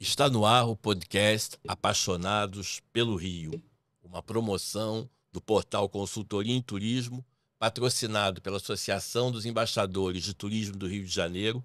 Está no ar o podcast Apaixonados pelo Rio, uma promoção do portal Consultoria em Turismo, patrocinado pela Associação dos Embaixadores de Turismo do Rio de Janeiro,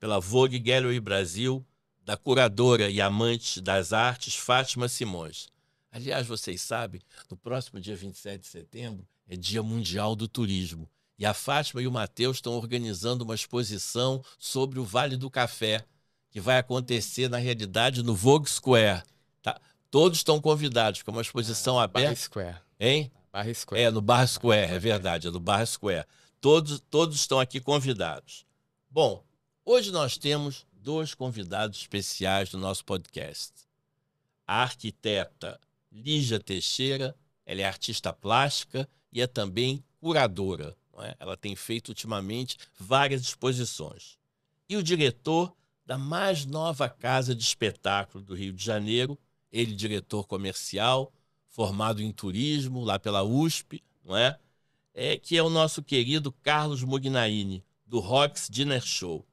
pela Vogue Gallery Brasil, da curadora e amante das artes Fátima Simões. Aliás, vocês sabem, no próximo dia 27 de setembro é Dia Mundial do Turismo, e a Fátima e o Matheus estão organizando uma exposição sobre o Vale do Café, que vai acontecer, na realidade, no Vogue Square. Tá? Todos estão convidados, porque é uma exposição aberta. Barra Square. Hein? Barra Square. É, no Barra Square, é verdade, é no Barra Square. Todos estão aqui convidados. Bom, hoje nós temos dois convidados especiais do nosso podcast. A arquiteta Lígia Teixeira, ela é artista plástica e é também curadora. Não é? Ela tem feito ultimamente várias exposições. E o diretor da mais nova casa de espetáculo do Rio de Janeiro, ele diretor comercial, formado em turismo, lá pela USP, não é? Que é o nosso querido Carlos Mugnaini, do Rox Dinner Show.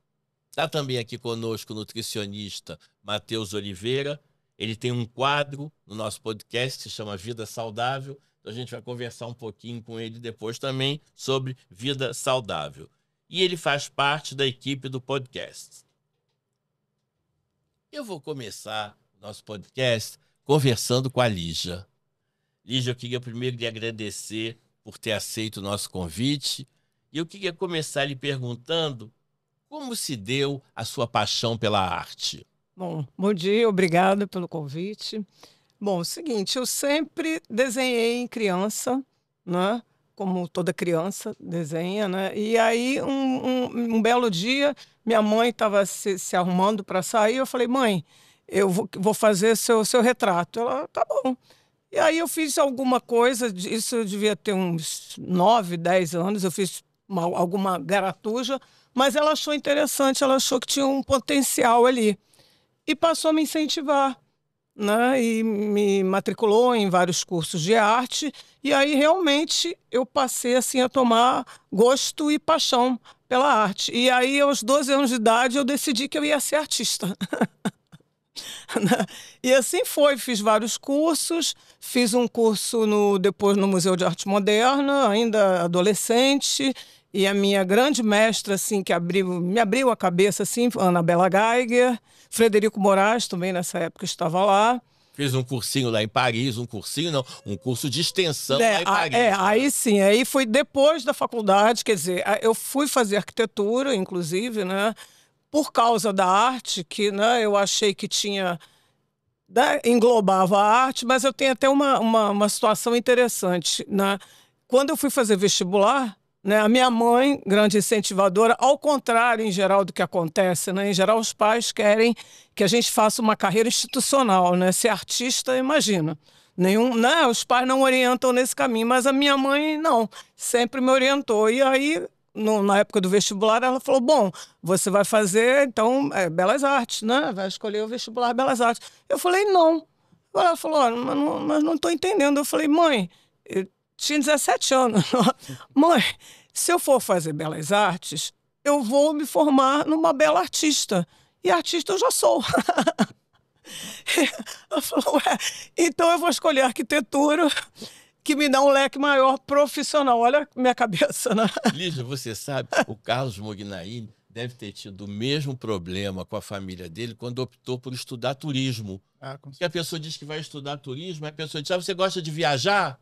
Está também aqui conosco o nutricionista Matheus Oliveira. Ele tem um quadro no nosso podcast que se chama Vida Saudável. Então a gente vai conversar um pouquinho com ele depois também sobre vida saudável. E ele faz parte da equipe do podcast. Eu vou começar o nosso podcast conversando com a Lígia. Lígia, eu queria primeiro lhe agradecer por ter aceito o nosso convite. E eu queria começar lhe perguntando como se deu a sua paixão pela arte. Bom dia, obrigada pelo convite. Bom, é o seguinte, eu sempre desenhei em criança, né? Como toda criança desenha, né? E aí, um belo dia, minha mãe estava se arrumando para sair, eu falei, mãe, eu vou fazer seu retrato. Ela, tá bom. E aí eu fiz alguma coisa, isso eu devia ter uns 9, 10 anos, eu fiz alguma garatuja, mas ela achou interessante, ela achou que tinha um potencial ali. E passou a me incentivar, né? E me matriculou em vários cursos de arte. E aí, realmente, eu passei assim, a tomar gosto e paixão pela arte. E aí, aos 12 anos de idade, eu decidi que eu ia ser artista. E assim foi, fiz vários cursos, fiz um curso depois no Museu de Arte Moderna, ainda adolescente, e a minha grande mestra, assim, que me abriu a cabeça, assim, Anabela Geiger, Frederico Moraes também nessa época estava lá. Fiz um cursinho lá em Paris, um curso de extensão lá em Paris. Aí sim, aí foi depois da faculdade, quer dizer, eu fui fazer arquitetura, inclusive, né, por causa da arte, que, né, eu achei que tinha, né, englobava a arte, mas eu tenho até uma situação interessante, né? Quando eu fui fazer vestibular, né, a minha mãe, grande incentivadora, ao contrário, em geral, do que acontece, né? Em geral, os pais querem que a gente faça uma carreira institucional, né? Ser artista, imagina. Né, os pais não orientam nesse caminho, mas a minha mãe, não, sempre me orientou. E aí, na época do vestibular, ela falou, bom, você vai fazer, então, Belas Artes, né? Vai escolher o vestibular Belas Artes. Eu falei, não. Ela falou, mas não estou entendendo. Eu falei, mãe, tinha 17 anos. Mãe, se eu for fazer Belas Artes, eu vou me formar numa bela artista. E artista eu já sou. Ela falou, então eu vou escolher arquitetura, que me dá um leque maior profissional. Olha a minha cabeça, né? Lígia, você sabe, o Carlos Mugnaini deve ter tido o mesmo problema com a família dele quando optou por estudar turismo. Porque a pessoa diz que vai estudar turismo, a pessoa diz, você gosta de viajar?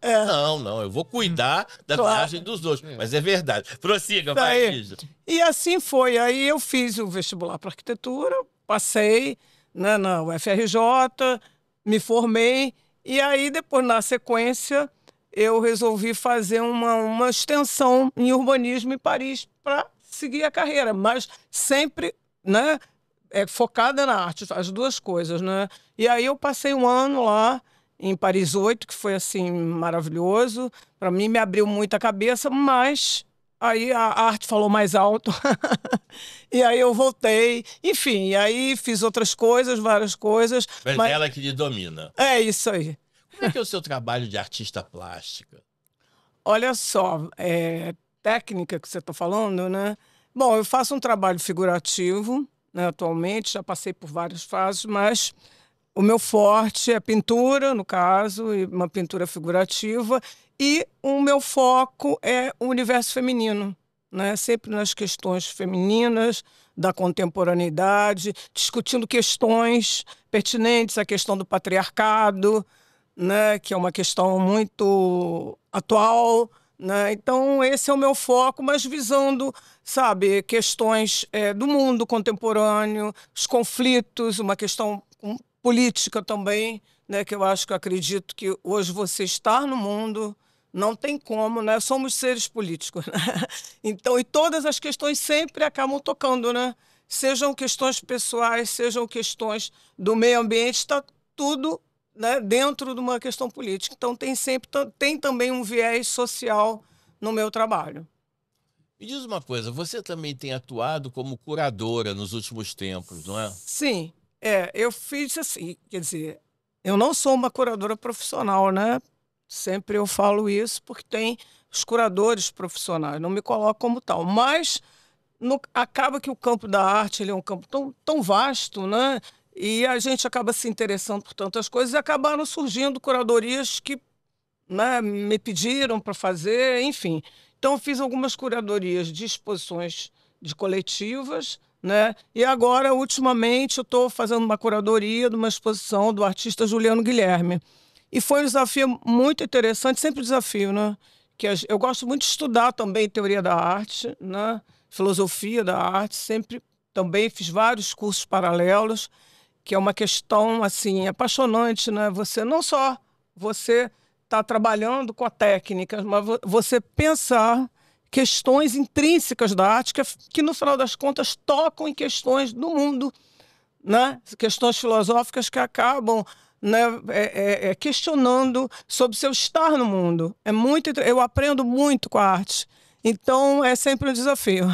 Não, eu vou cuidar da viagem dos dois. Mas é verdade. Prossiga, vai, Lígia. E assim foi. Aí eu fiz o vestibular para arquitetura, passei, né, na UFRJ, me formei, e aí depois, na sequência, eu resolvi fazer uma extensão em urbanismo em Paris para seguir a carreira, mas sempre, né, focada na arte, as duas coisas, né? E aí eu passei um ano lá em Paris 8, que foi assim maravilhoso, para mim me abriu muito a cabeça, mas aí a arte falou mais alto. E aí eu voltei, enfim, e aí fiz outras coisas, várias coisas. Mas ela que lhe domina. É isso aí. Como é que é o seu trabalho de artista plástica? Olha só, técnica que você está falando, né? Bom, eu faço um trabalho figurativo, né, atualmente, já passei por várias fases, mas o meu forte é pintura, no caso, e uma pintura figurativa, e o meu foco é o universo feminino, né? Sempre nas questões femininas, da contemporaneidade, discutindo questões pertinentes à questão do patriarcado, né? Que é uma questão muito atual, né? Então, esse é o meu foco, mas visando, sabe, questões do mundo contemporâneo, os conflitos, uma questão política também, né, que eu acredito que hoje você estar no mundo não tem como, né? Somos seres políticos, né? Então, e todas as questões sempre acabam tocando, né? Sejam questões pessoais, sejam questões do meio ambiente, está tudo, né, dentro de uma questão política. Então, tem também um viés social no meu trabalho. Me diz uma coisa, você também tem atuado como curadora nos últimos tempos, não é? Sim, eu fiz assim, quer dizer, eu não sou uma curadora profissional, né? Sempre eu falo isso porque tem os curadores profissionais, não me coloco como tal, mas acaba que o campo da arte ele é um campo tão vasto, né? E a gente acaba se interessando por tantas coisas e acabaram surgindo curadorias que, né, me pediram para fazer, enfim. Então, eu fiz algumas curadorias de exposições de coletivas, né? E agora, ultimamente, eu estou fazendo uma curadoria de uma exposição do artista Juliano Guilherme. E foi um desafio muito interessante, sempre desafio, né? Eu gosto muito de estudar também teoria da arte, né? Filosofia da arte, sempre também fiz vários cursos paralelos, que é uma questão assim apaixonante, né? Você não só você está trabalhando com a técnica, mas você pensar questões intrínsecas da arte que no final das contas tocam em questões do mundo, né? Questões filosóficas que acabam, né, questionando sobre seu estar no mundo. Eu aprendo muito com a arte, então é sempre um desafio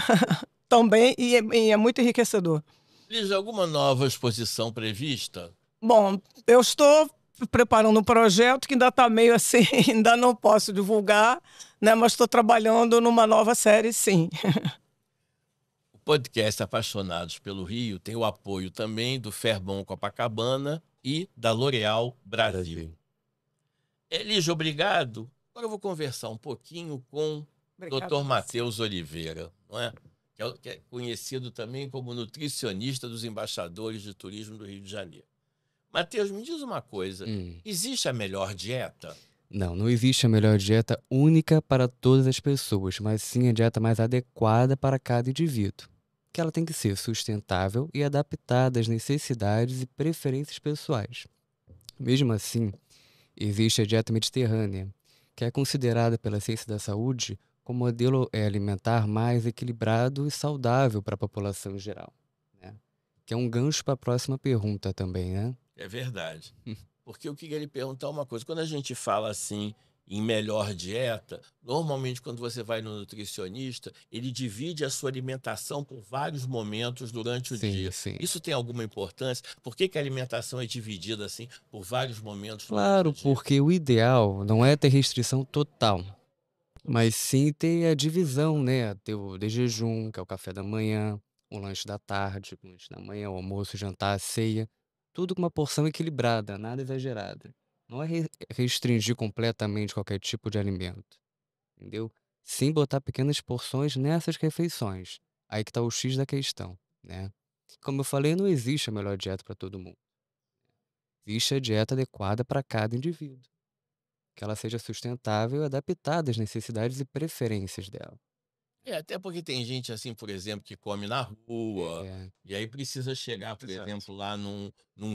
também e é muito enriquecedor. Liz, alguma nova exposição prevista? Bom, eu estou preparando um projeto que ainda está meio assim, ainda não posso divulgar, né? Mas estou trabalhando numa nova série, sim. O podcast Apaixonados pelo Rio tem o apoio também do Fairmont Copacabana e da L'Oréal Brasil. Liz, obrigado. Agora eu vou conversar um pouquinho com o Dr. Matheus Oliveira, não é? Que é conhecido também como nutricionista dos embaixadores de turismo do Rio de Janeiro. Matheus, me diz uma coisa, existe a melhor dieta? Não, não existe a melhor dieta única para todas as pessoas, mas sim a dieta mais adequada para cada indivíduo. Que ela tem que ser sustentável e adaptada às necessidades e preferências pessoais. Mesmo assim, existe a dieta mediterrânea, que é considerada pela ciência da saúde como modelo alimentar mais equilibrado e saudável para a população em geral, né? Que é um gancho para a próxima pergunta também, né? É verdade. Porque eu queria lhe perguntar uma coisa. Quando a gente fala assim em melhor dieta, normalmente quando você vai no nutricionista, ele divide a sua alimentação por vários momentos durante o dia. Sim. Isso tem alguma importância? Por que a alimentação é dividida assim por vários momentos durante Claro, o dia? porque o ideal não é ter restrição total, mas sim ter a divisão, né? Ter o de jejum, que é o café da manhã, o lanche da tarde, o lanche da manhã, o almoço, o jantar, a ceia. Tudo com uma porção equilibrada, nada exagerada. Não é restringir completamente qualquer tipo de alimento, entendeu? Sim botar pequenas porções nessas refeições. Aí que tá o X da questão, né? Como eu falei, não existe a melhor dieta para todo mundo. Existe a dieta adequada para cada indivíduo. Que ela seja sustentável e adaptada às necessidades e preferências dela. Até porque tem gente assim, por exemplo, que come na rua, É, e aí precisa chegar, por exato. exemplo, lá num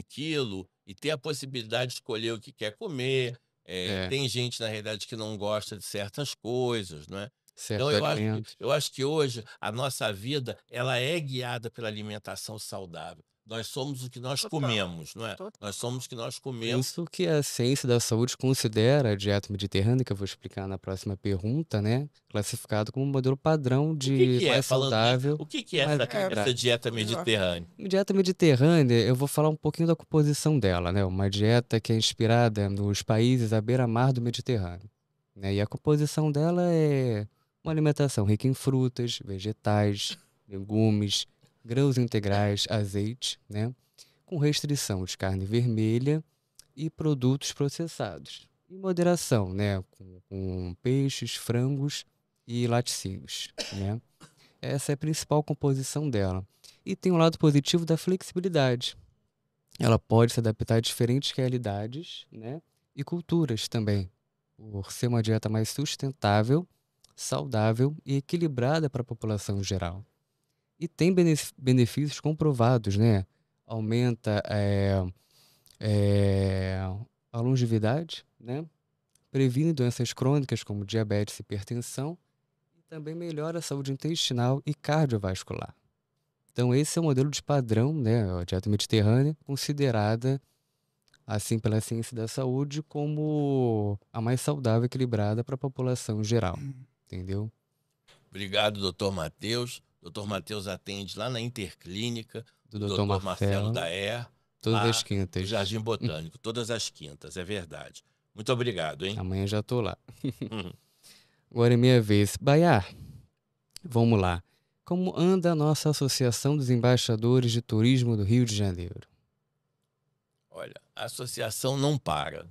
quilo e ter a possibilidade de escolher o que quer comer. É, Tem gente, na realidade, que não gosta de certas coisas, não é? Então, certos alimentos. eu acho que hoje a nossa vida ela é guiada pela alimentação saudável. Nós somos o que nós comemos, não é? Nós somos o que nós Por comemos. isso que a ciência da saúde considera a dieta mediterrânea, que eu vou explicar na próxima pergunta, né? Classificado como um modelo padrão O que de que é, mais falando nisso, saudável o que que e é mais essa equilibrado. dieta mediterrânea? Dieta mediterrânea, eu vou falar um pouquinho da composição dela, né? Uma dieta que é inspirada nos países à beira-mar do Mediterrâneo, né? E a composição dela é uma alimentação rica em frutas, vegetais, legumes, grãos integrais, azeite, né? Com restrição de carne vermelha e produtos processados. Em moderação, né? Com peixes, frangos e laticínios, né? Essa é a principal composição dela. E tem um lado positivo da flexibilidade. Ela pode se adaptar a diferentes realidades, né? E culturas também, por ser uma dieta mais sustentável, saudável e equilibrada para a população em geral. E tem benefícios comprovados, né? Aumenta eh, a longevidade, né? Previne doenças crônicas como diabetes e hipertensão e também melhora a saúde intestinal e cardiovascular. Então esse é o modelo de padrão, né? A dieta mediterrânea, considerada assim pela ciência da saúde como a mais saudável e equilibrada para a população em geral, entendeu? Obrigado, doutor Matheus. Doutor Matheus atende lá na Interclínica, Do do Dr. doutor Marcelo Marcelo, Daer, todas lá as no quintas. Jardim Botânico, todas as quintas, é verdade. Muito obrigado, hein? Amanhã já tô lá. Uhum. Agora é minha vez. Baiar, vamos lá. Como anda a nossa Associação dos Embaixadores de Turismo do Rio de Janeiro? Olha, a associação não para.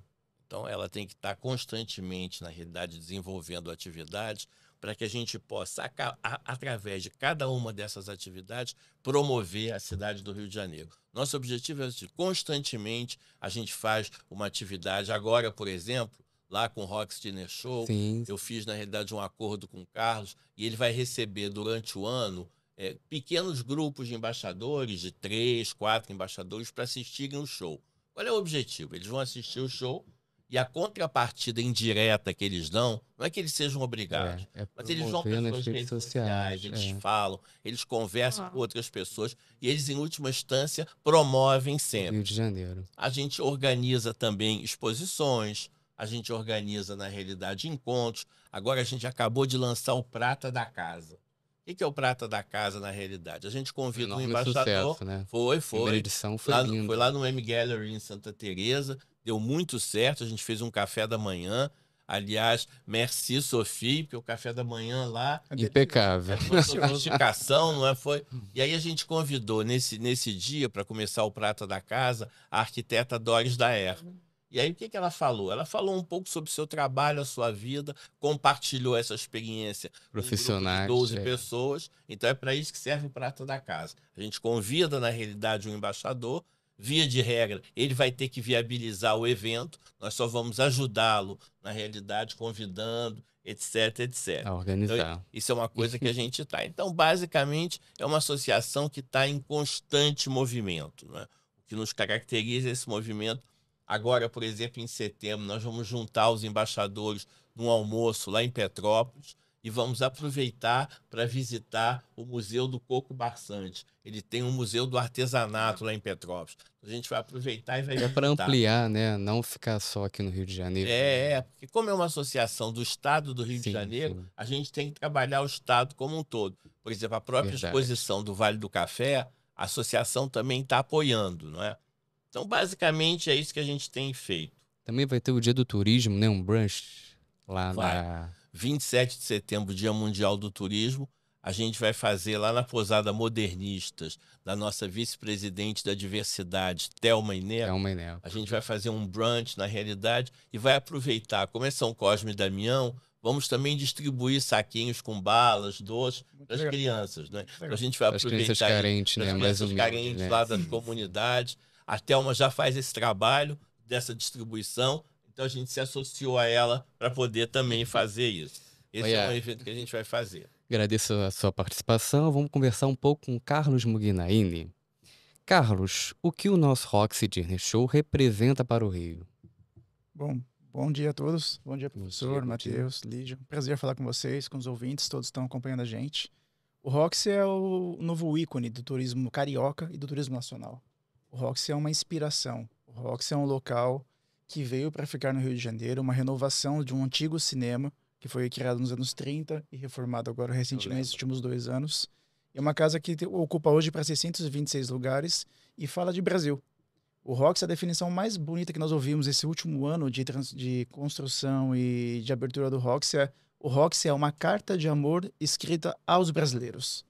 Então, ela tem que estar constantemente, na realidade, desenvolvendo atividades para que a gente possa, através de cada uma dessas atividades, promover a cidade do Rio de Janeiro. Nosso objetivo é que constantemente a gente faz uma atividade. Agora, por exemplo, lá com o Rox Dinner Show, Sim, eu fiz, na realidade, um acordo com o Carlos e ele vai receber durante o ano pequenos grupos de embaixadores, de 3, 4 embaixadores, para assistirem o show. Qual é o objetivo? Eles vão assistir o show e a contrapartida indireta que eles dão, não é que eles sejam obrigados, é mas eles vão promover para nas suas redes redes sociais, sociais. eles falam, eles conversam com Ah, outras pessoas e eles, em última instância, promovem Do sempre. Rio de Janeiro. A gente organiza também exposições, a gente organiza, na realidade, encontros. Agora a gente acabou de lançar o Prata da Casa. O que é o Prata da Casa, na realidade? A gente Foi um convida um enorme embaixador, sucesso, né? foi, Primeira edição foi foi linda. lá no M Gallery em Santa Teresa, deu muito certo, a gente fez um café da manhã. Aliás, merci Sophie, porque o café da manhã lá Impecável. foi sofisticação, não é? Foi. E aí a gente convidou nesse dia, para começar o Prata da Casa, a arquiteta Doris Daer. E aí o que ela falou? Ela falou um pouco sobre o seu trabalho, a sua vida, compartilhou essa experiência com um grupo de Profissionais. 12 pessoas. Então é para isso que serve o Prata da Casa. A gente convida, na realidade, um embaixador. Via de regra, ele vai ter que viabilizar o evento, nós só vamos ajudá-lo, na realidade, convidando, etc, etc. A Então, organizar. isso é uma coisa que a gente está. Então, basicamente, é uma associação que está em constante movimento, né? O que nos caracteriza é esse movimento. Agora, por exemplo, em setembro, nós vamos juntar os embaixadores num almoço lá em Petrópolis e vamos aproveitar para visitar o Museu do Coco Barçante. Ele tem um museu do artesanato lá em Petrópolis. A gente vai aproveitar e vai É para visitar. ampliar, né? Não ficar só aqui no Rio de Janeiro. Porque como é uma associação do Estado do Rio de Sim, Janeiro, sim. a gente tem que trabalhar o Estado como um todo. Por exemplo, a própria Verdade. exposição do Vale do Café, a associação também está apoiando, não é? Então, basicamente, é isso que a gente tem feito. Também vai ter o Dia do Turismo, né? Um brunch lá Vai. na... 27 de setembro, Dia Mundial do Turismo, a gente vai fazer lá na Pousada Modernistas, da nossa vice-presidente da diversidade, Thelma Ineco. É uma Enel. A gente vai fazer um brunch, na realidade, e vai aproveitar, como é São Cosme e Damião, vamos também distribuir saquinhos com balas, doces para as crianças, né? Então, a gente vai As crianças aproveitar carentes, para as né? Mais crianças humildes, carentes né? lá das comunidades. A Thelma já faz esse trabalho dessa distribuição, então a gente se associou a ela para poder também fazer isso. Esse é um evento que a gente vai fazer. Agradeço a sua participação. Vamos conversar um pouco com Carlos Mugnaini. Carlos, o que o nosso Roxy Dinner Show representa para o Rio? Bom dia a todos. Bom dia, Bom professor, dia, bom dia. Matheus, Lídia. Prazer falar com vocês, com os ouvintes, todos estão acompanhando a gente. O Roxy é o novo ícone do turismo carioca e do turismo nacional. O Roxy é uma inspiração. O Roxy é um local que veio para ficar no Rio de Janeiro, uma renovação de um antigo cinema que foi criado nos anos 30 e reformado agora recentemente, nos últimos 2 anos. É uma casa que ocupa hoje para 626 lugares e fala de Brasil. O Roxy é a definição mais bonita que nós ouvimos esse último ano de construção e de abertura do Roxy. O Roxy é uma carta de amor escrita aos brasileiros.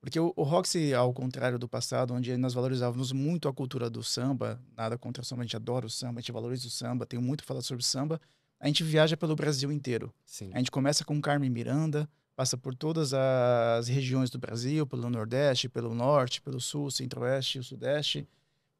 Porque o Roxy, ao contrário do passado, onde nós valorizávamos muito a cultura do samba, nada contra o samba, a gente adora o samba, a gente valoriza o samba, tem muito a falar sobre samba, a gente viaja pelo Brasil inteiro. Sim. A gente começa com Carmen Miranda, passa por todas as regiões do Brasil, pelo Nordeste, pelo Norte, pelo Sul, Centro-Oeste e o Sudeste,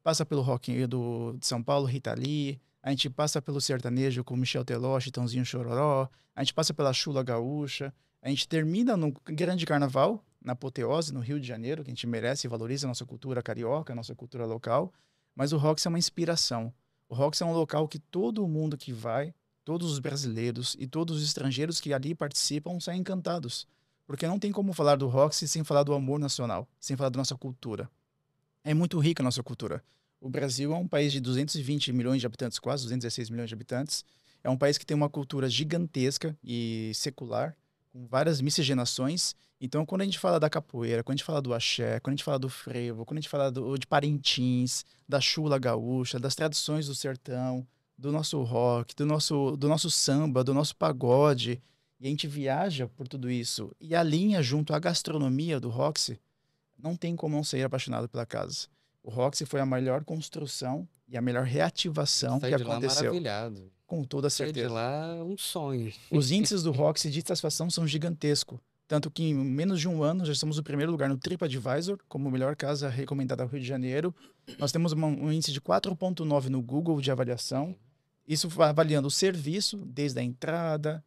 passa pelo rock de São Paulo, Rita Lee, a gente passa pelo sertanejo com Michel Teló, Chitãozinho Chororó, a gente passa pela Chula Gaúcha, a gente termina no grande carnaval, na apoteose, no Rio de Janeiro, que a gente merece e valoriza a nossa cultura carioca, a nossa cultura local, mas o Roxy é uma inspiração. O Roxy é um local que todo mundo que vai, todos os brasileiros e todos os estrangeiros que ali participam saem encantados, porque não tem como falar do Roxy sem falar do amor nacional, sem falar da nossa cultura. É muito rica a nossa cultura. O Brasil é um país de 220 milhões de habitantes, quase 216 milhões de habitantes. É um país que tem uma cultura gigantesca e secular, com várias miscigenações. Então, quando a gente fala da capoeira, quando a gente fala do axé, quando a gente fala do frevo, quando a gente fala de Parintins, da chula gaúcha, das tradições do sertão, do nosso rock, do nosso samba, do nosso pagode, e a gente viaja por tudo isso e alinha junto à gastronomia do Roxy, não tem como não ser apaixonado pela casa. O Roxy foi a melhor construção e a melhor reativação Sai que de lá aconteceu. maravilhado. Com toda Sai de certeza. lá um sonho. Os índices do Roxy de satisfação são gigantescos. Tanto que em menos de um ano já estamos no primeiro lugar no TripAdvisor, como melhor casa recomendada ao Rio de Janeiro. Nós temos um índice de 4,9 no Google de avaliação. Isso vai avaliando o serviço, desde a entrada,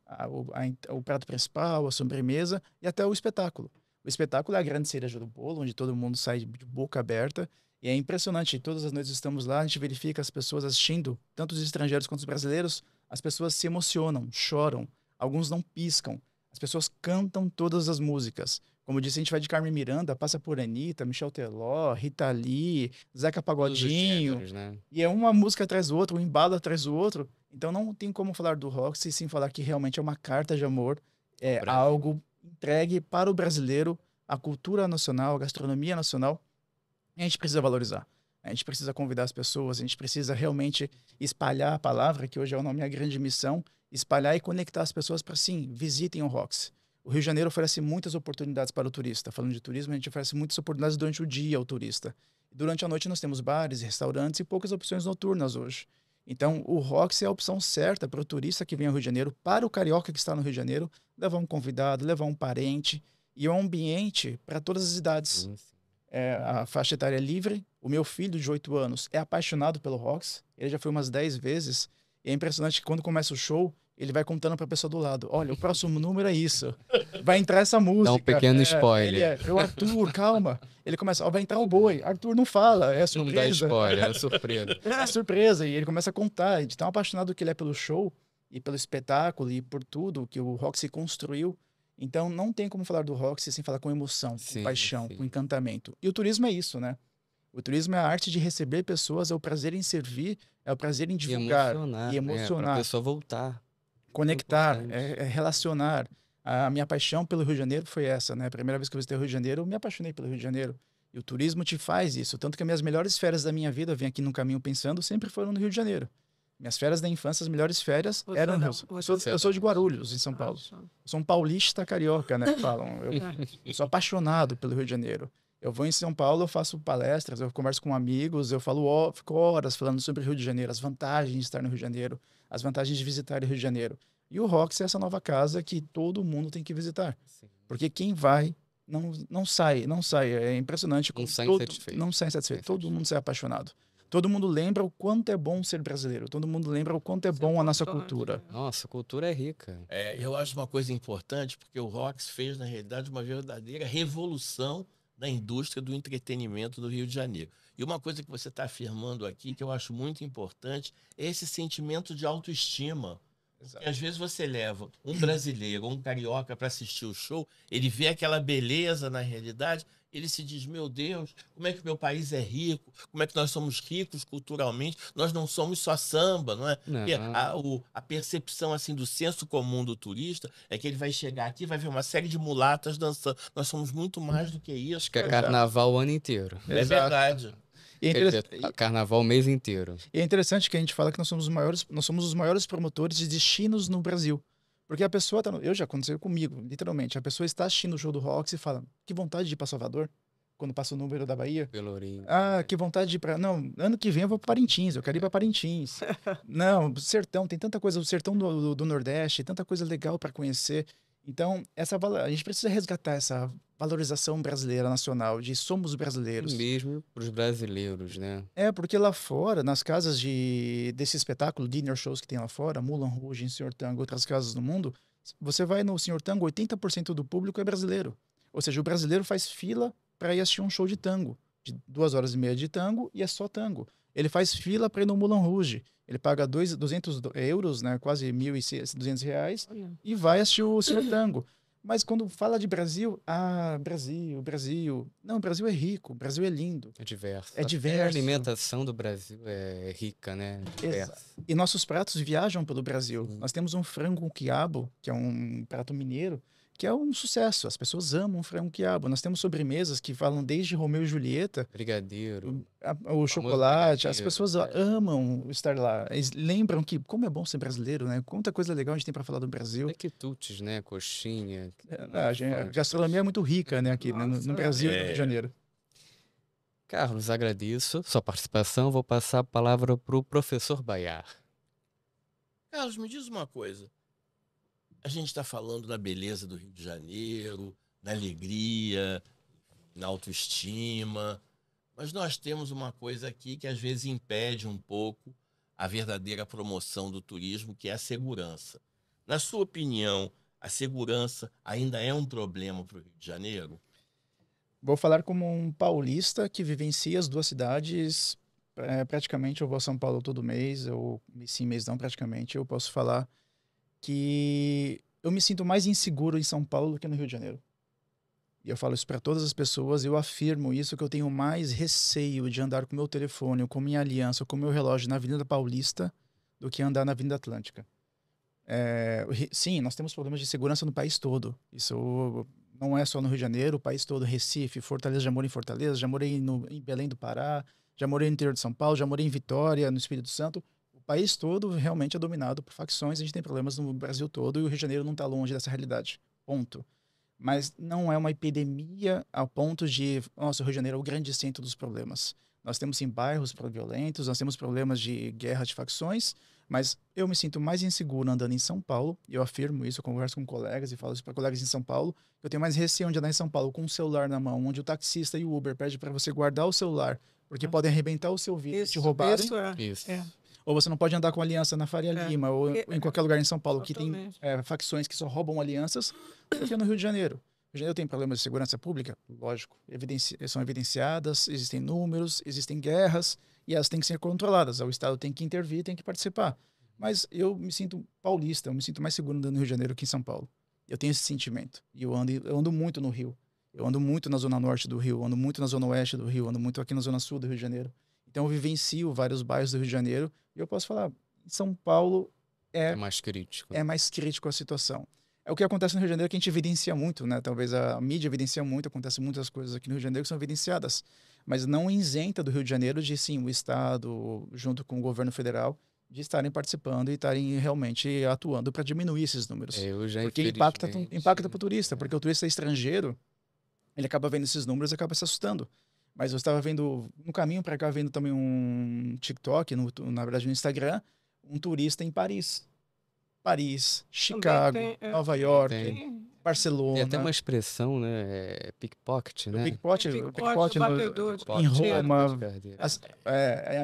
o prato principal, a sobremesa e até o espetáculo. O espetáculo é a grande cereja do bolo, onde todo mundo sai de boca aberta. E é impressionante, todas as noites estamos lá, a gente verifica as pessoas assistindo, tanto os estrangeiros quanto os brasileiros, as pessoas se emocionam, choram, alguns não piscam, as pessoas cantam todas as músicas. Como eu disse, a gente vai de Carmen Miranda, passa por Anitta, Michel Teló, Rita Lee, Zeca Todos os Pagodinho, gêneros, né? e é uma música atrás do outro, um embalo atrás do outro. Então não tem como falar do Roxy sem falar que realmente é uma carta de amor, é Brasil. algo entregue para o brasileiro, a cultura nacional, a gastronomia nacional. E a gente precisa valorizar. A gente precisa convidar as pessoas, a gente precisa realmente espalhar a palavra, que hoje é a minha grande missão, espalhar e conectar as pessoas para, sim, visitem o Roxy. O Rio de Janeiro oferece muitas oportunidades para o turista. Falando de turismo, a gente oferece muitas oportunidades durante o dia ao turista. Durante a noite nós temos bares, restaurantes e poucas opções noturnas hoje. Então, o Roxy é a opção certa para o turista que vem ao Rio de Janeiro, para o carioca que está no Rio de Janeiro, levar um convidado, levar um parente, e é um ambiente para todas as idades. Sim, sim. A faixa etária é livre. O meu filho, de 8 anos, é apaixonado pelo Roxy. Ele já foi umas 10 vezes. E é impressionante que quando começa o show, ele vai contando para a pessoa do lado. Olha, o próximo número é isso. Vai entrar essa música. Dá um pequeno spoiler. O Arthur, calma. Ele começa, ó, vai entrar o boi. Arthur, não fala, é Não dá surpresa. spoiler, é surpresa. É surpresa. E ele começa a contar. De tão apaixonado que ele é pelo show, e pelo espetáculo, e por tudo que o Roxy construiu. Então, não tem como falar do Roxy sem falar com emoção, Sim, com paixão, sim. com encantamento. E o turismo é isso, né? O turismo é a arte de receber pessoas, é o prazer em servir, é o prazer em E divulgar, emocionar, e né? Pra emocionar, pessoa voltar. conectar, Importante. é relacionar. A minha paixão pelo Rio de Janeiro foi essa, né? A primeira vez que eu visitei o Rio de Janeiro, eu me apaixonei pelo Rio de Janeiro. E o turismo te faz isso. Tanto que as minhas melhores férias da minha vida, vem aqui no Caminho Pensando, sempre foram no Rio de Janeiro. Minhas férias da infância, as melhores férias Você eram no não, Rio. você Eu sou de Guarulhos, em São Paulo. Eu sou um paulista carioca, né? que falam. Eu sou apaixonado pelo Rio de Janeiro. Eu vou em São Paulo, eu faço palestras, eu converso com amigos, eu fico horas falando sobre o Rio de Janeiro, as vantagens de estar no Rio de Janeiro, as vantagens de visitar o Rio de Janeiro. E o Roxy é essa nova casa que todo mundo tem que visitar. Sim. Porque quem vai não sai. É impressionante. Não como sai insatisfeito. Não sai insatisfeito. Sai Todo mundo sai apaixonado. Todo mundo lembra o quanto é bom ser brasileiro. Todo mundo lembra o quanto é Isso é bom a nossa importante, cultura. né? Nossa, a cultura é rica. Eu acho uma coisa importante, porque o Roxy fez, na realidade, uma verdadeira revolução na indústria do entretenimento do Rio de Janeiro. E uma coisa que você está afirmando aqui, que eu acho muito importante, é esse sentimento de autoestima. Porque às vezes você leva um brasileiro ou um carioca para assistir o show, ele vê aquela beleza na realidade, ele se diz, meu Deus, como é que o meu país é rico, como é que nós somos ricos culturalmente, nós não somos só samba, não é? Não. Porque a percepção assim do senso comum do turista é que ele vai chegar aqui e vai ver uma série de mulatas dançando. Nós somos muito mais do que isso. Acho que é carnaval o ano inteiro. É Exato. verdade. E é Quer interessa- dizer, carnaval o mês inteiro. E é interessante que a gente fala que nós somos os maiores promotores de destinos no Brasil. Porque a pessoa tá eu já aconteceu comigo, literalmente. A pessoa está assistindo o show do Roxy e fala: que vontade de ir para Salvador, quando passa o número da Bahia. Pelourinho. Ah, que vontade de ir para. Não, ano que vem eu vou para Parintins, eu quero ir para Parintins. Não, sertão, tem tanta coisa, o sertão do Nordeste, tanta coisa legal para conhecer. Então, a gente precisa resgatar essa valorização brasileira nacional, de somos E brasileiros. mesmo para os brasileiros, né? É, porque lá fora, nas casas desse espetáculo, dinner shows que tem lá fora, Moulin Rouge, em Senhor Tango, outras casas no mundo, você vai no Senhor Tango, 80% do público é brasileiro. Ou seja, o brasileiro faz fila para ir assistir um show de tango, de 2 horas e meia de tango, e é só tango. Ele faz fila para ir no Moulin Rouge. Ele paga 200 euros, né, quase R$ 1.200, e vai assistir o Senhor Tango. Mas quando fala de Brasil, Brasil, Brasil. Não, o Brasil é rico, o Brasil é lindo. É diverso. É Até diverso. a alimentação do Brasil é rica, né? Diversa. E nossos pratos viajam pelo Brasil. Sim. Nós temos um frango com quiabo, que é um prato mineiro, que é um sucesso. As pessoas amam frango com quiabo. Nós temos sobremesas que falam desde Romeu e Julieta, Brigadeiro. o chocolate. As brigadeiro, pessoas amam estar lá. Eles lembram que como é bom ser brasileiro, né? Quanta coisa legal a gente tem para falar do Brasil. Até quitutes, né? Coxinha. A gastronomia é muito rica, né? Aqui no Brasil e no Rio de Janeiro. Carlos, agradeço sua participação. Vou passar a palavra para o professor Baiar. Carlos, me diz uma coisa. A gente está falando da beleza do Rio de Janeiro, na alegria, na autoestima, mas nós temos uma coisa aqui que às vezes impede um pouco a verdadeira promoção do turismo, que é a segurança. Na sua opinião, a segurança ainda é um problema para o Rio de Janeiro? Vou falar como um paulista que vivencia as duas cidades. Praticamente eu vou a São Paulo todo mês, ou sim, mês não, praticamente. Eu posso falar que eu me sinto mais inseguro em São Paulo do que no Rio de Janeiro. E eu falo isso para todas as pessoas, eu afirmo isso, que eu tenho mais receio de andar com meu telefone, com minha aliança, com meu relógio na Avenida Paulista do que andar na Avenida Atlântica. Sim, nós temos problemas de segurança no país todo. Isso não é só no Rio de Janeiro, o país todo, Recife, Fortaleza, já morei em Fortaleza, já morei em Belém do Pará, já morei no interior de São Paulo, já morei em Vitória, no Espírito Santo. O país todo realmente é dominado por facções, a gente tem problemas no Brasil todo e o Rio de Janeiro não está longe dessa realidade, ponto. Mas não é uma epidemia ao ponto de, nossa, o Rio de Janeiro é o grande centro dos problemas. Nós temos sim bairros violentos, nós temos problemas de guerra de facções, mas eu me sinto mais inseguro andando em São Paulo, e eu afirmo isso, eu converso com colegas e falo isso para colegas em São Paulo, eu tenho mais receio de andar em São Paulo com o celular na mão, onde o taxista e o Uber pedem para você guardar o celular, porque podem arrebentar o seu vidro e te roubarem. Isso. Ou você não pode andar com aliança na Faria Lima, ou em qualquer lugar em São Paulo, que tem facções que só roubam alianças, porque no Rio de Janeiro. O Rio de Janeiro tem problemas de segurança pública? Lógico. São evidenciadas, existem números, existem guerras, e elas têm que ser controladas. O Estado tem que intervir, tem que participar. Mas eu me sinto paulista, eu me sinto mais seguro andando no Rio de Janeiro que em São Paulo. Eu tenho esse sentimento. E eu ando muito no Rio. Eu ando muito na zona norte do Rio, ando muito na zona oeste do Rio, ando muito aqui na zona sul do Rio de Janeiro. Então eu vivencio vários bairros do Rio de Janeiro e eu posso falar, São Paulo é mais crítico. É mais crítico a situação. É o que acontece no Rio de Janeiro que a gente evidencia muito, né? Talvez a mídia evidencia muito, acontecem muitas coisas aqui no Rio de Janeiro que são evidenciadas, mas não isenta do Rio de Janeiro de, sim, o Estado, junto com o governo federal, de estarem participando e estarem realmente atuando para diminuir esses números. Porque impacta para o turista, porque o turista estrangeiro, ele acaba vendo esses números e acaba se assustando. Mas eu estava vendo, no caminho para cá, vendo também um TikTok, na verdade no Instagram, um turista em Paris. Chicago, Nova York, Barcelona. Tem até uma expressão, né? Pickpocket, né? Pickpocket em Roma.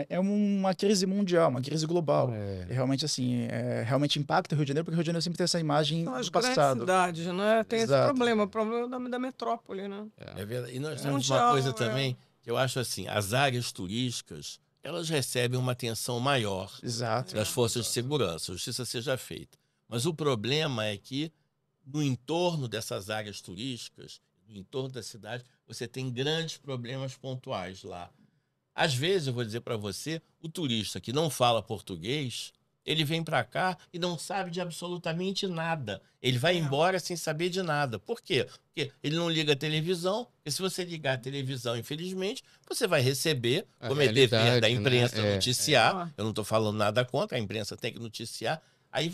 É uma crise mundial, uma crise global. Realmente, assim, realmente impacta o Rio de Janeiro, porque o Rio de Janeiro sempre tem essa imagem do passado. Cidades, né? Tem esse problema, o problema da metrópole, né? É verdade. E nós temos uma coisa também que eu acho assim, as áreas turísticas, elas recebem uma atenção maior das forças de segurança, a justiça seja feita. Mas o problema é que no entorno dessas áreas turísticas, no entorno da cidade, você tem grandes problemas pontuais lá. Às vezes, eu vou dizer para você, o turista que não fala português, ele vem para cá e não sabe de absolutamente nada. Ele vai embora sem saber de nada. Por quê? Porque ele não liga a televisão, porque se você ligar a televisão, infelizmente, você vai receber, como é dever da imprensa noticiar. Eu não estou falando nada contra, a imprensa tem que noticiar. Aí,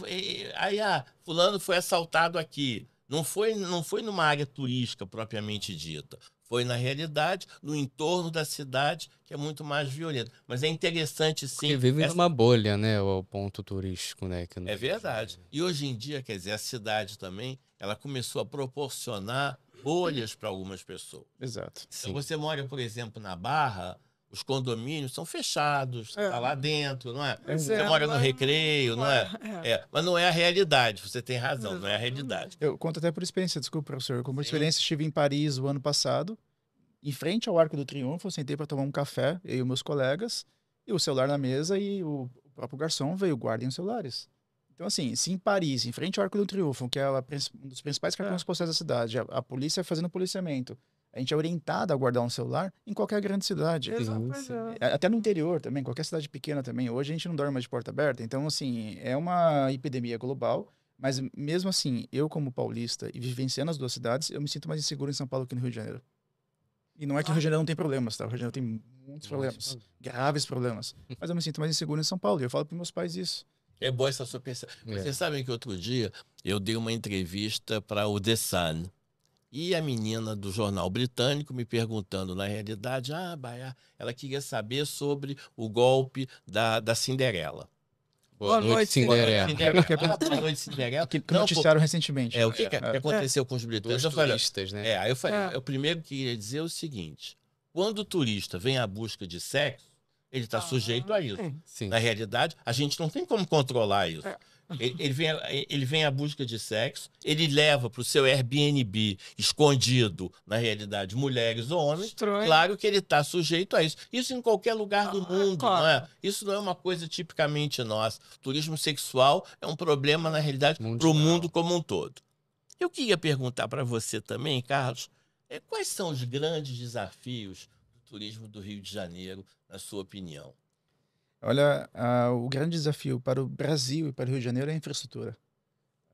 fulano foi assaltado aqui. Não foi numa área turística propriamente dita. Foi, na realidade, no entorno da cidade, que é muito mais violento. Mas é interessante, Porque sim. vive numa bolha, né? O ponto turístico, né? Que É verdade. E hoje em dia, quer dizer, a cidade também, ela começou a proporcionar bolhas para algumas pessoas. Exato. Então, Sim. você mora, por exemplo, na Barra, os condomínios são fechados, tá lá dentro, não é? Pois Você é, mora no mas Recreio, não é? Mas não é a realidade, você tem razão, não é a realidade. Eu conto até por experiência, desculpa, professor. Como Sim. experiência, estive em Paris o ano passado, em frente ao Arco do Triunfo, eu sentei para tomar um café, eu e meus colegas, e o celular na mesa, e o próprio garçom veio, guardem os celulares. Então, assim, se em Paris, em frente ao Arco do Triunfo, que é um dos principais cartões postais da cidade, a polícia fazendo policiamento, a gente é orientado a guardar um celular em qualquer grande cidade. Exato, Sim, pois sim. é. Até no interior também, qualquer cidade pequena também. Hoje a gente não dorme mais de porta aberta. Então, assim, é uma epidemia global. Mas mesmo assim, eu como paulista e vivenciando as duas cidades, eu me sinto mais inseguro em São Paulo que no Rio de Janeiro. E não é que o Rio de Janeiro não tem problemas, tá? O Rio de Janeiro tem muitos problemas, graves problemas. Mas eu me sinto mais inseguro em São Paulo. E eu falo para meus pais isso. É boa essa sua percepção. Vocês sabem que outro dia eu dei uma entrevista para o The Sun. E a menina do jornal britânico me perguntando, na realidade, Baia, ela queria saber sobre o golpe da Cinderela. Boa noite, Cinderela. Boa noite, Cinderela. Que noticiaram recentemente. O que aconteceu com os britânicos? Dos turistas, né? Aí eu falei, eu primeiro queria dizer o seguinte, quando o turista vem à busca de sexo, ele está sujeito a isso. Sim. Na realidade, a gente não tem como controlar isso. Ele vem à busca de sexo, ele leva para o seu Airbnb escondido, na realidade, mulheres ou homens. Estranho. Claro que ele está sujeito a isso. Isso em qualquer lugar do mundo, claro. não é? Isso não é uma coisa tipicamente nossa. Turismo sexual é um problema, na realidade, para o mundo como um todo. Eu queria perguntar para você também, Carlos, quais são os grandes desafios do turismo do Rio de Janeiro, na sua opinião? Olha, o grande desafio para o Brasil e para o Rio de Janeiro é a infraestrutura.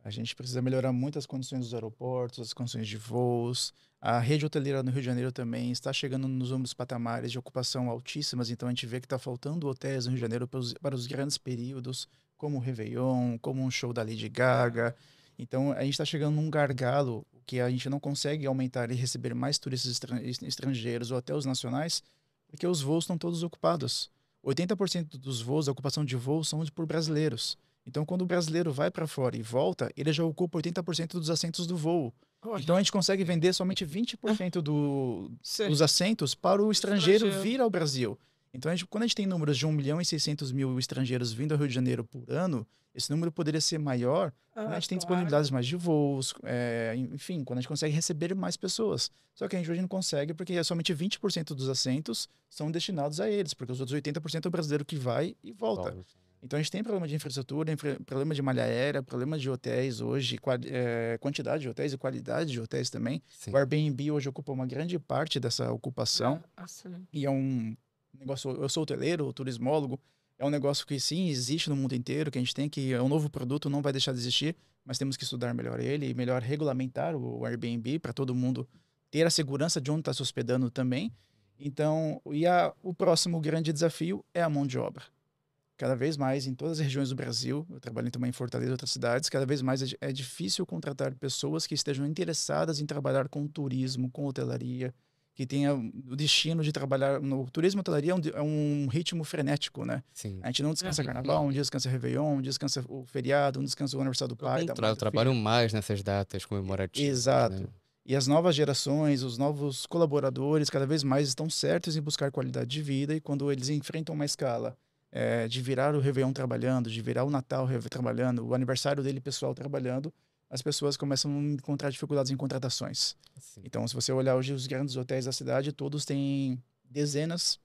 A gente precisa melhorar muito as condições dos aeroportos, as condições de voos. A rede hoteleira no Rio de Janeiro também está chegando nos números patamares de ocupação altíssimas, então a gente vê que está faltando hotéis no Rio de Janeiro para os grandes períodos, como o Réveillon, como um show da Lady Gaga. Então a gente está chegando num gargalo que a gente não consegue aumentar e receber mais turistas estrangeiros ou até os nacionais, porque os voos estão todos ocupados. 80% dos voos, a ocupação de voos, são por brasileiros. Então, quando o brasileiro vai para fora e volta, ele já ocupa 80% dos assentos do voo. Então, a gente consegue vender somente 20% dos assentos para o estrangeiro vir ao Brasil. Então, quando a gente tem números de 1.600.000 estrangeiros vindo ao Rio de Janeiro por ano, esse número poderia ser maior quando a gente tem disponibilidades mais de voos, enfim, quando a gente consegue receber mais pessoas. Só que a gente hoje não consegue porque somente 20% dos assentos são destinados a eles, porque os outros 80% é o brasileiro que vai e volta. Então a gente tem problema de infraestrutura, problema de malha aérea, problema de hotéis hoje, quantidade de hotéis e qualidade de hotéis também. Sim. O Airbnb hoje ocupa uma grande parte dessa ocupação. E é um negócio, eu sou hoteleiro, turismólogo, é um negócio que sim, existe no mundo inteiro, que a gente tem que, é um novo produto, não vai deixar de existir, mas temos que estudar melhor ele e melhor regulamentar o Airbnb para todo mundo ter a segurança de onde está se hospedando também. Então, o próximo grande desafio é a mão de obra. Cada vez mais, em todas as regiões do Brasil, eu trabalho também em Fortaleza e outras cidades, cada vez mais é difícil contratar pessoas que estejam interessadas em trabalhar com turismo, com hotelaria, que tenha o destino de trabalhar no turismo e hotelaria é um ritmo frenético, né? Sim. A gente não descansa carnaval, um dia descansa Réveillon, um dia descansa o feriado, um descansa o aniversário do pai. Trabalham mais nessas datas comemorativas. Exato. Né? E as novas gerações, os novos colaboradores, cada vez mais estão certos em buscar qualidade de vida e quando eles enfrentam uma escala de virar o Réveillon trabalhando, de virar o Natal trabalhando, o aniversário dele pessoal trabalhando, as pessoas começam a encontrar dificuldades em contratações. Sim. Então, se você olhar hoje os grandes hotéis da cidade, todos têm dezenas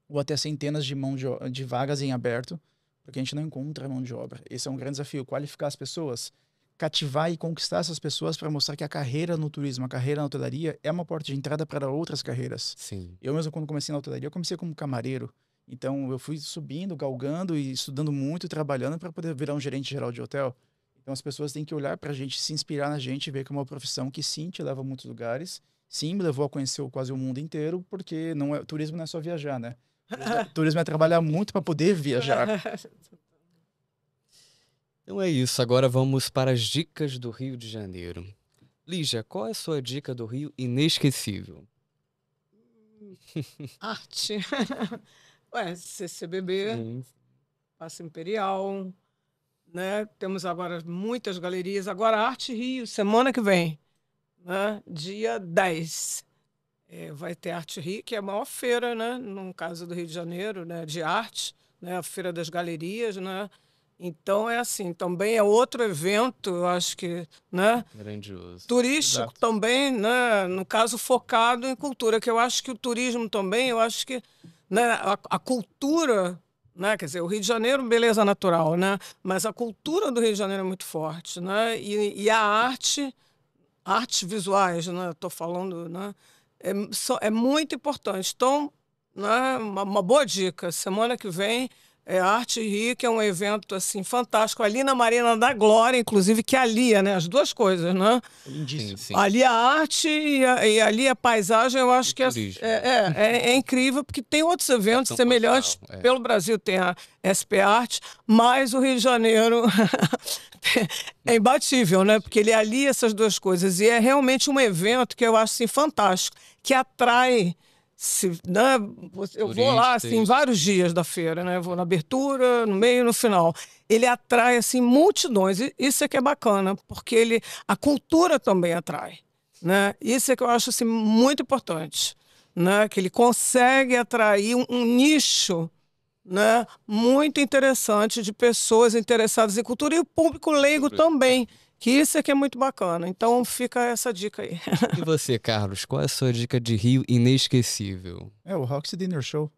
ou até centenas de vagas em aberto, porque a gente não encontra mão de obra. Esse é um grande desafio, qualificar as pessoas, cativar e conquistar essas pessoas para mostrar que a carreira no turismo, a carreira na hotelaria é uma porta de entrada para outras carreiras. Sim. Eu mesmo, quando comecei na hotelaria, eu comecei como camareiro. Então, eu fui subindo, galgando e estudando muito e trabalhando para poder virar um gerente geral de hotel. Então, as pessoas têm que olhar para a gente, se inspirar na gente, ver que é uma profissão que sim te leva a muitos lugares, sim me levou a conhecer quase o mundo inteiro, porque turismo não é só viajar, né? Turismo é trabalhar muito para poder viajar. Então é isso, agora vamos para as dicas do Rio de Janeiro. Lígia, qual é a sua dica do Rio inesquecível? Arte. Ué, CCBB, Sim. Praça Imperial, né? Temos agora muitas galerias. Agora, Arte Rio, semana que vem, né? Dia 10. Vai ter Arte Rio, que é a maior feira, né? No caso do Rio de Janeiro, né? De arte, né? A Feira das Galerias, né? Então, é assim, também é outro evento, eu acho que, né? Grandioso. Turístico Exato. também, né? No caso, focado em cultura, que eu acho que o turismo também, eu acho que, né? A cultura, né? Quer dizer, o Rio de Janeiro, beleza natural, né? Mas a cultura do Rio de Janeiro é muito forte, né? E a arte, artes visuais, né? Estou falando, né? É muito importante. Então, né? Uma boa dica. Semana que vem é Arte Rio, que é um evento assim fantástico ali na Marina da Glória, inclusive que alia, né? As duas coisas, né? Lindíssimo. Sim. Ali a arte e ali a paisagem, eu acho O que turismo. é incrível, porque tem outros eventos Cartão semelhantes. postal, Pelo Brasil tem a SP Arte, mas o Rio de Janeiro é imbatível, né? Porque ele alia essas duas coisas. E é realmente um evento que eu acho assim, fantástico, que atrai. Né? Eu vou lá assim, Turistas. vários dias da feira, né? Eu vou na abertura, no meio e no final. Ele atrai assim, multidões. E isso é que é bacana, porque a cultura também atrai. Né? Isso é que eu acho assim, muito importante. Né? Que ele consegue atrair um nicho, né, muito interessante de pessoas interessadas em cultura e o público leigo também, que isso é que é muito bacana. Então fica essa dica aí. E você, Carlos, qual é a sua dica de Rio inesquecível? O Roxy Dinner Show.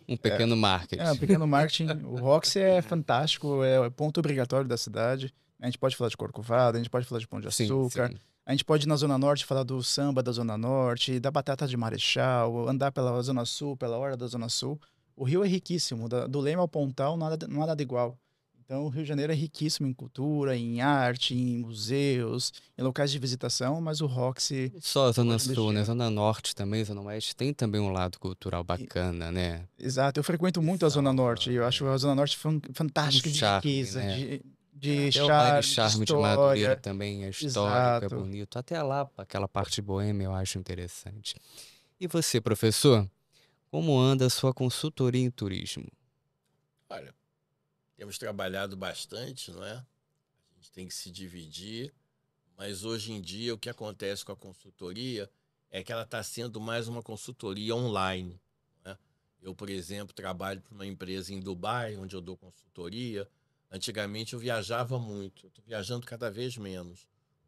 Um pequeno Um marketing. pequeno marketing. O Roxy é fantástico, é o ponto obrigatório da cidade. A gente pode falar de Corcovado, a gente pode falar de Pão de Sim, Açúcar. sim. A gente pode ir na Zona Norte falar do samba da Zona Norte, da batata de Marechal, andar pela Zona Sul, pela Orla da Zona Sul. O Rio é riquíssimo, do Leme ao Pontal não há nada igual. Então o Rio de Janeiro é riquíssimo em cultura, em arte, em museus, em locais de visitação, mas o Roxy... Só a Zona Outro Sul, né? destino. Zona Norte também, Zona Oeste, tem também um lado cultural E- bacana, né? Exato, eu frequento muito a Zona Salva, Norte. Eu acho a Zona Norte fantástica Um de charme, riqueza, né? de Até o baile charme, de Charme de Madureira história. também é histórico, é Exato. bonito. Até lá, aquela parte boêmia eu acho interessante. E você, professor? Como anda a sua consultoria em turismo? Olha, temos trabalhado bastante, não é? A gente tem que se dividir, mas hoje em dia o que acontece com a consultoria é que ela está sendo mais uma consultoria online, né? Eu, por exemplo, trabalho para uma empresa em Dubai, onde eu dou consultoria. Antigamente eu viajava muito, eu estou viajando cada vez menos,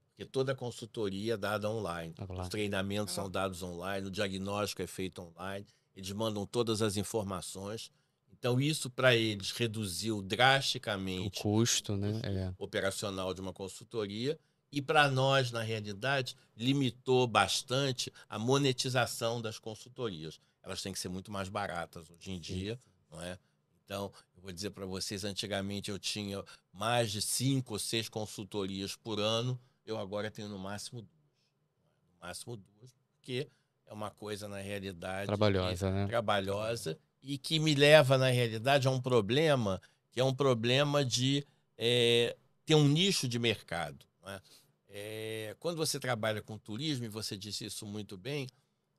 porque toda a consultoria é dada online. Os treinamentos são dados online, o diagnóstico é feito online, eles mandam todas as informações. Então, isso para eles reduziu O drasticamente custo, o né? custo operacional de uma consultoria e para nós, na realidade, limitou bastante a monetização das consultorias. Elas têm que ser muito mais baratas hoje em dia, não é? Então, eu vou dizer para vocês, antigamente eu tinha mais de 5 ou 6 consultorias por ano, eu agora tenho no máximo 2. No máximo 2, porque é uma coisa, na realidade, Trabalhosa, né? trabalhosa e que me leva, na realidade, a um problema, que é um problema de ter um nicho de mercado. Não é? Quando você trabalha com turismo, e você disse isso muito bem,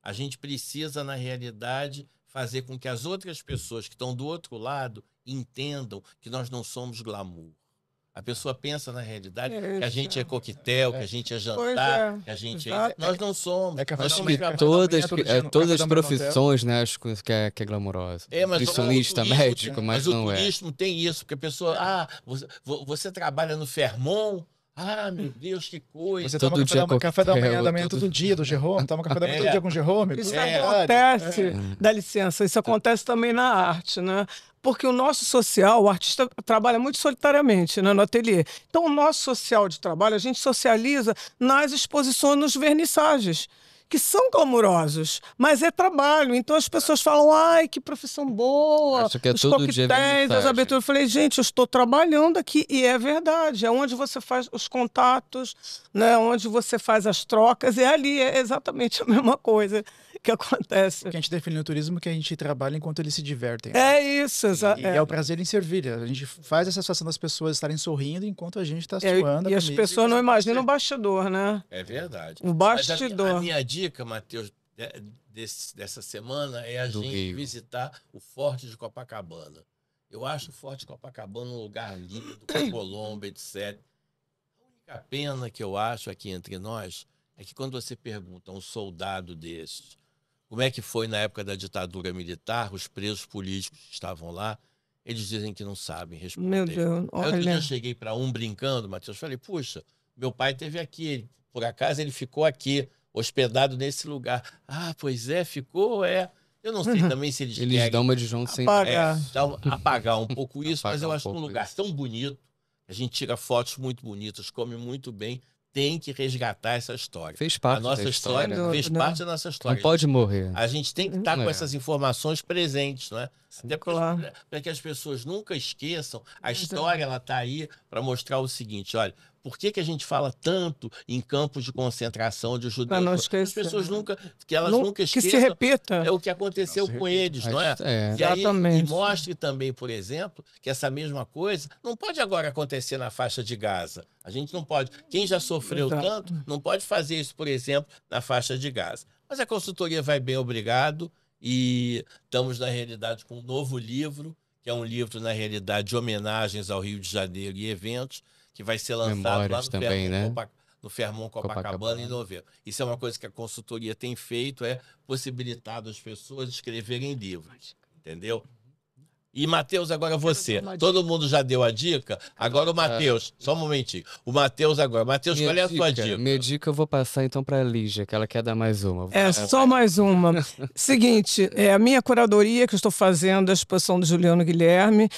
a gente precisa, na realidade, fazer com que as outras pessoas que estão do outro lado entendam que nós não somos glamour. A pessoa pensa, na realidade, que a gente é coquetel, que a gente é jantar, que a gente é... Nós não somos. café Nós da somos manhã, trabalhadores. todo dia no todas café as da manhã no hotel. profissões, né? Acho que é glamourosa. Mas Nutricionista, o turismo, médico, mas o não é. turismo tem isso, porque a pessoa, você trabalha no Fermon, meu Deus, que coisa. Você Todo toma dia café da manhã coquetel, todo dia do Jerome, toma café da manhã todo dia com o Jerome. Isso É, acontece, dá licença, isso acontece também na arte, né? Porque o nosso social, o artista trabalha muito solitariamente, né, no ateliê. Então, o nosso social de trabalho, a gente socializa nas exposições, nos vernissagens, que são glamurosos, mas é trabalho. Então, as pessoas falam, ai, que profissão boa, Acho que é os todo dia coquetéis, as vernissagem. aberturas. Eu falei, gente, eu estou trabalhando aqui, e é verdade, é onde você faz os contatos, né, onde você faz as trocas, é ali, é exatamente a mesma coisa. que acontece. O que a gente define no turismo é que a gente trabalha enquanto eles se divertem. Né? É isso, exato. E é o prazer em servir. A gente faz essa situação das pessoas estarem sorrindo enquanto a gente está suando. E as pessoas não imaginam o bastidor, né? É verdade. O Mas bastidor. a minha dica, Matheus, dessa semana é a Do gente Rio. visitar o Forte de Copacabana. Eu acho o Forte de Copacabana um lugar lindo, com Colombo, etc. A única pena que eu acho aqui entre nós é que quando você pergunta a um soldado desses como é que foi na época da ditadura militar, os presos políticos que estavam lá, eles dizem que não sabem responder. Meu Deus, Aí outro dia eu olha. cheguei para um brincando, Matheus, falei, puxa, meu pai esteve aqui, por acaso ele ficou aqui, hospedado nesse lugar. Ah, pois é, ficou, é. Eu não sei também se eles Eles querem dão uma de João sem Apagar. apagar um pouco isso, mas eu Apagar um acho que um pouco lugar tão bonito, a gente tira fotos muito bonitas, come muito bem, tem que resgatar essa história. Fez A parte nossa da história história. fez Não. parte da nossa história. Não pode morrer. A gente tem que estar com É. essas informações presentes, não é? Até Claro. para que as pessoas nunca esqueçam. A história ela está aí para mostrar o seguinte: olha, por que a gente fala tanto em campos de concentração de judeus? Para não As esquecer. pessoas elas Não- nunca que se esqueçam repita. é o que aconteceu Não se com repita. eles, não é? É. E aí, Exatamente. e mostre também, por exemplo, que essa mesma coisa não pode agora acontecer na faixa de Gaza. A gente não pode. Quem já sofreu Exato. tanto não pode fazer isso, por exemplo, na faixa de Gaza. Mas a consultoria vai bem, obrigado. E estamos, na realidade, com um novo livro, que é um livro, na realidade, de homenagens ao Rio de Janeiro e eventos, que vai ser lançado lá Memórias no também, né? no Fairmont Copacabana em novembro. Isso é uma coisa que a consultoria tem feito, é possibilitado as pessoas escreverem livros, entendeu? E, Matheus, agora você. Todo mundo já deu a dica? Agora o Matheus. Só um momentinho. O Matheus agora. Matheus, qual é a sua dica? Minha dica eu vou passar então para a Lígia, que ela quer dar mais uma. É, só mais uma. Seguinte, a minha curadoria que eu estou fazendo, a exposição do Juliano Guilherme,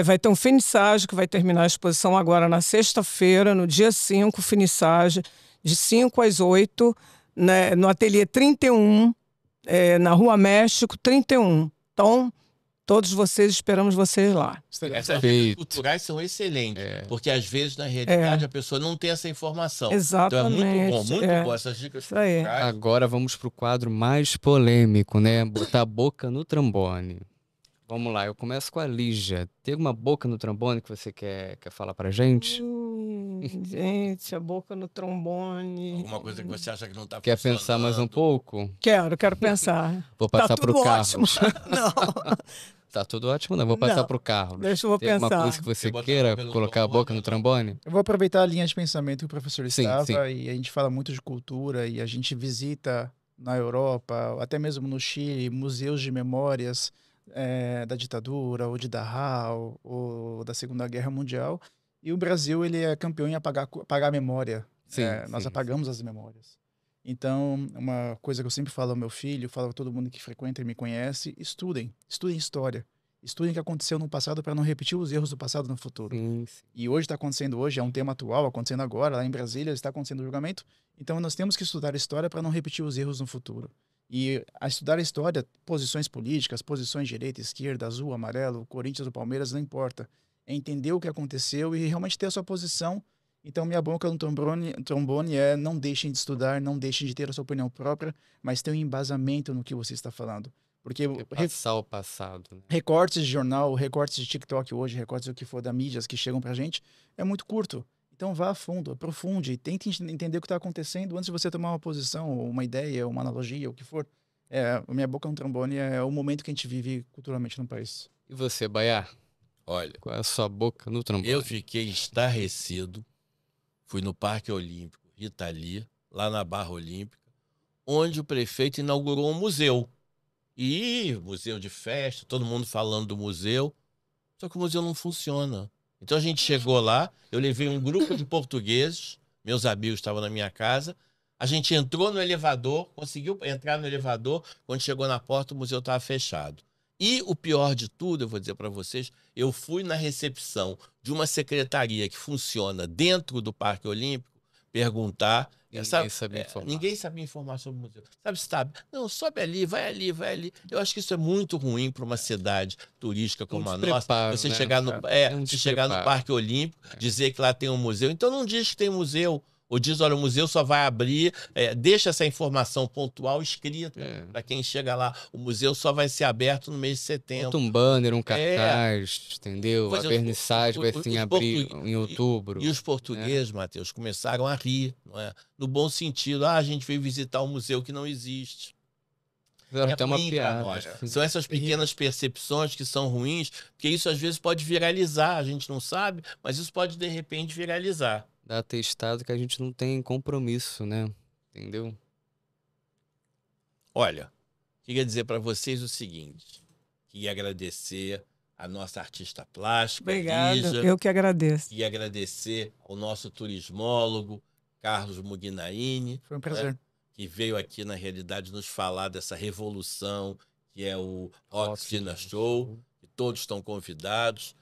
vai ter um finissage que vai terminar a exposição agora na sexta-feira, no dia 5, finissage, de 5 às 8, né, no ateliê 31, na Rua México 31. Então, todos vocês, esperamos vocês lá. Essas dicas Feito. culturais são excelentes, porque às vezes, na realidade, a pessoa não tem essa informação. Então é muito Exatamente. bom essas dicas Isso aí. culturais. Agora vamos pro quadro mais polêmico, né? Botar a boca no trombone. Vamos lá, eu começo com a Lígia. Tem alguma boca no trombone que você quer falar pra gente? Gente, a boca no trombone. Alguma coisa que você acha que não está Quer pensar mais um pouco? Quero pensar. Vou Tá passar tudo pro Carlos. ótimo. Não, Tá tudo ótimo, não. Vou passar Não. pro Carlos. deixa eu Tem alguma pensar. coisa que você Quer botar a queira boca no colocar a boca no trombone? Eu vou aproveitar a linha de pensamento que o professor Sim, estava, sim. e a gente fala muito de cultura, e a gente visita na Europa, até mesmo no Chile, museus de memórias da ditadura, ou de Dachau, ou da Segunda Guerra Mundial. E o Brasil, ele é campeão em apagar a memória. Sim, Nós sim. apagamos as memórias. Então, uma coisa que eu sempre falo ao meu filho, falo a todo mundo que frequenta e me conhece, estudem história. Estudem o que aconteceu no passado para não repetir os erros do passado no futuro. Sim, sim. E hoje está acontecendo hoje, é um tema atual, acontecendo agora, lá em Brasília está acontecendo o julgamento. Então nós temos que estudar a história para não repetir os erros no futuro. E a estudar a história, posições políticas, posições direita, esquerda, azul, amarelo, Corinthians ou Palmeiras, não importa. É entender o que aconteceu e realmente ter a sua posição. Então minha boca no trombone é: não deixem de estudar, não deixem de ter a sua opinião própria, mas tenham um embasamento no que você está falando. Porque Passar o passado. Né? recortes de jornal, recortes de TikTok hoje, recortes do que for da mídias que chegam pra gente, é muito curto. Então vá a fundo, aprofunde, tente entender o que está acontecendo antes de você tomar uma posição, ou uma ideia, ou uma analogia, o que for. A minha boca no trombone é o momento que a gente vive culturalmente no país. E você, Baiá? Olha, Qual é a sua boca no trombone? eu fiquei estarrecido. Fui no Parque Olímpico Itali, lá na Barra Olímpica, onde o prefeito inaugurou um museu. E museu de festa, todo mundo falando do museu, só que o museu não funciona. Então a gente chegou lá, eu levei um grupo de portugueses, meus amigos estavam na minha casa, a gente entrou no elevador, conseguiu entrar no elevador, quando chegou na porta o museu estava fechado. E o pior de tudo, eu vou dizer para vocês, eu fui na recepção de uma secretaria que funciona dentro do Parque Olímpico perguntar. Ninguém sabia informar. Ninguém sabia informar sobre o museu. Sabe? Não, sobe ali, vai ali, vai ali. Eu acho que isso é muito ruim para uma cidade turística como a nossa. despreparo, Você né? chegar no, É um você chegar no despreparo. Parque Olímpico, dizer que lá tem um museu. Então não diz que tem museu. Ou diz, olha, o museu só vai abrir, deixa essa informação pontual escrita para quem chega lá. O museu só vai ser aberto no mês de setembro. Bota um banner, um cartaz, entendeu? Pois A vernissagem vai se abrir em outubro. E os portugueses, Matheus, começaram a rir, não é? No bom sentido. A gente veio visitar um museu que não existe. Fizeram até uma ruim pra piada. nós. São essas pequenas percepções que são ruins, porque isso às vezes pode viralizar, a gente não sabe, mas isso pode de repente viralizar. Dá atestado que a gente não tem compromisso, né? Entendeu? Olha, queria dizer para vocês o seguinte, queria agradecer a nossa artista plástica, Obrigada, Lígia, eu que agradeço. e agradecer ao nosso turismólogo, Carlos Mugnaini, Foi um prazer. que veio aqui, na realidade, nos falar dessa revolução que é o Rox Dinner Show, que todos estão convidados.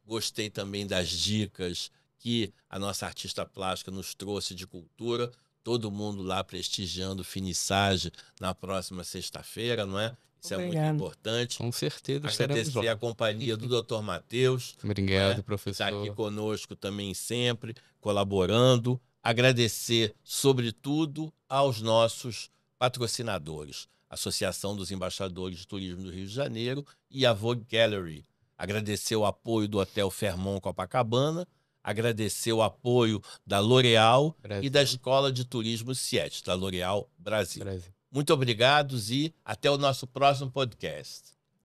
Gostei também das dicas que a nossa artista plástica nos trouxe de cultura, todo mundo lá prestigiando o Finissage na próxima sexta-feira, não é? Isso Obrigada. é muito importante. Com certeza estaremos Agradecer lá. a companhia do Dr. Matheus, Obrigado, professor. está aqui conosco também sempre, colaborando. Agradecer, sobretudo, aos nossos patrocinadores, Associação dos Embaixadores de Turismo do Rio de Janeiro e a Vogue Gallery. Agradecer o apoio do Hotel Fairmont Copacabana, agradecer o apoio da L'Oréal Brasil. e da Escola de Turismo CIET, da L'Oréal Brasil. Brasil. Muito obrigado e até o nosso próximo podcast.